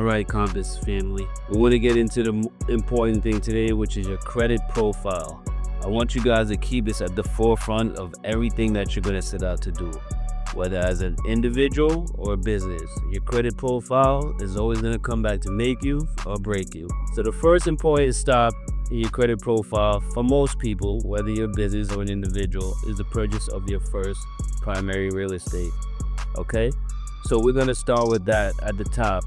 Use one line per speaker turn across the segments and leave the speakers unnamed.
right, Compass family. We want to get into the important thing today, which is your credit profile. I want you guys to keep this at the forefront of everything that you're going to set out to do, whether as an individual or a business. Your credit profile is always going to come back to make you or break you. So the first important stop in your credit profile for most people, whether you're a business or an individual, is the purchase of your first primary real estate. Okay? So we're going to start with that at the top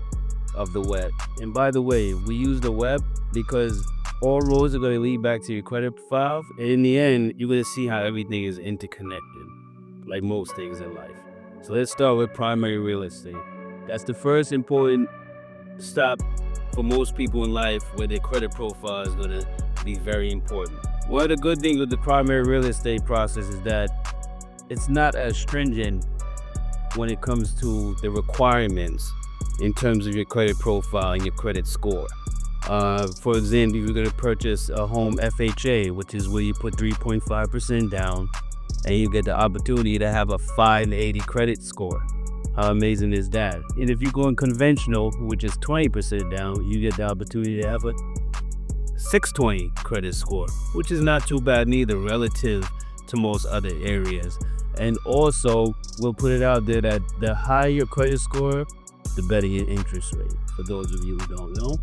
of the web. And by the way, we use the web because all roads are going to lead back to your credit profile. And in the end, you're going to see how everything is interconnected, like most things in life. So let's start with primary real estate. That's the first important stop for most people in life where their credit profile is going to be very important. One of the good things with the primary real estate process is that it's not as stringent when it comes to the requirements in terms of your credit profile and your credit score. For example, if you're going to purchase a home FHA, which is where you put 3.5% down and you get the opportunity to have a 580 credit score. How amazing is that? And if you're going conventional, which is 20% down, you get the opportunity to have a 620 credit score, which is not too bad neither relative to most other areas. And also, we'll put it out there that the higher your credit score, the better your interest rate, for those of you who don't know.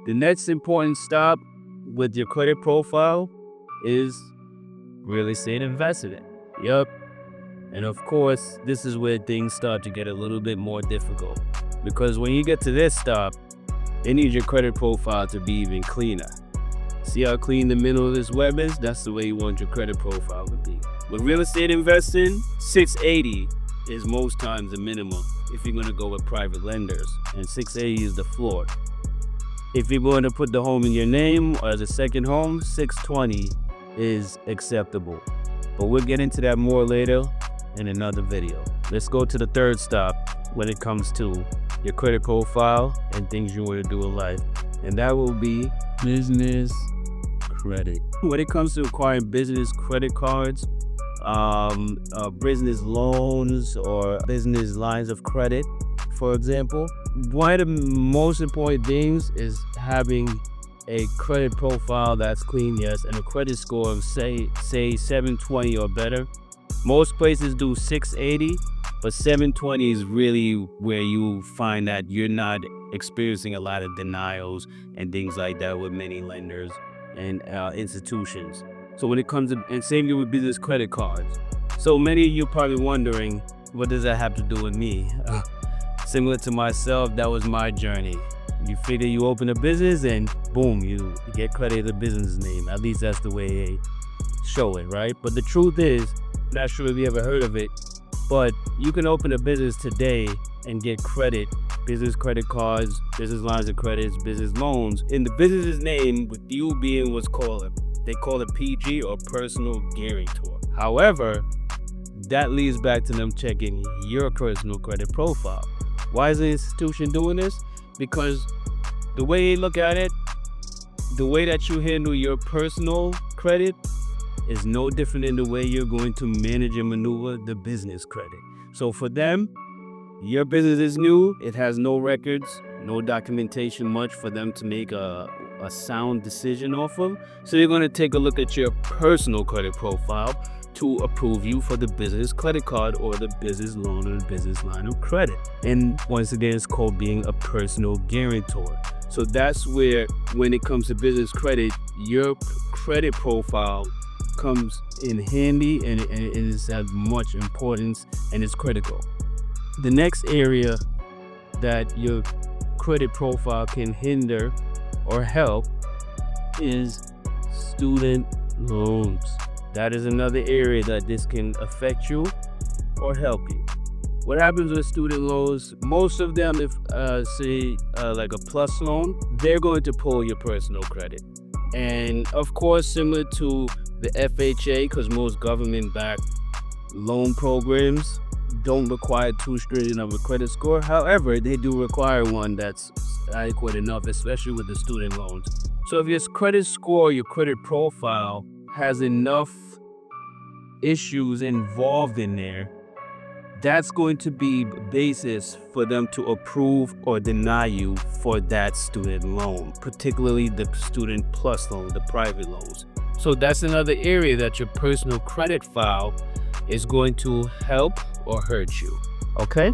The next important stop with your credit profile is real estate investment. Yup. And of course, this is where things start to get a little bit more difficult. Because when you get to this stop, it needs your credit profile to be even cleaner. See how clean the middle of this web is? That's the way you want your credit profile to be. With real estate investing, 680 is most times the minimum if you're going to go with private lenders, and 680 is the floor. If you're going to put the home in your name or as a second home, 620 is acceptable. But we'll get into that more later in another video. Let's go to the third stop when it comes to your credit profile and things you want to do in life, and that will be business credit. When it comes to acquiring business credit cards, business loans or business lines of credit, for example, one of the most important things is having a credit profile that's clean, yes, and a credit score of say 720 or better. Most places do 680, but 720 is really where you find that you're not experiencing a lot of denials and things like that with many lenders and institutions. So when it comes to, and same with business credit cards. So many of you probably wondering, what does that have to do with me? Similar to myself, that was my journey. You figure you open a business and boom, you get credit of the business name. At least that's the way they show it, right? But the truth is, I'm not sure if you ever heard of it, but you can open a business today and get credit, business credit cards, business lines of credits, business loans in the business's name with you being what's called they call it PG or personal guarantor. However, that leads back to them checking your personal credit profile. Why is the institution doing this? Because the way they look at it, the way that you handle your personal credit is no different than the way you're going to manage and maneuver the business credit. So for them, your business is new, it has no records, no documentation much for them to make a sound decision off of. So they're going to take a look at your personal credit profile to approve you for the business credit card or the business loan or the business line of credit. And once again, it's called being a personal guarantor. So that's where, when it comes to business credit, your credit profile comes in handy, and it is has much importance and is critical. The next area that your credit profile can hinder or help is student loans. That is another area that this can affect you or help you. What happens with student loans, most of them, if say like a plus loan, they're going to pull your personal credit. And of course, similar to the FHA, because most government-backed loan programs don't require too stringent of a credit score. However, they do require one that's adequate enough, especially with the student loans. So if your credit score, your credit profile has enough issues involved in there, that's going to be basis for them to approve or deny you for that student loan, particularly the student plus loan, the private loans. So that's another area that your personal credit file is going to help or hurt you. Okay?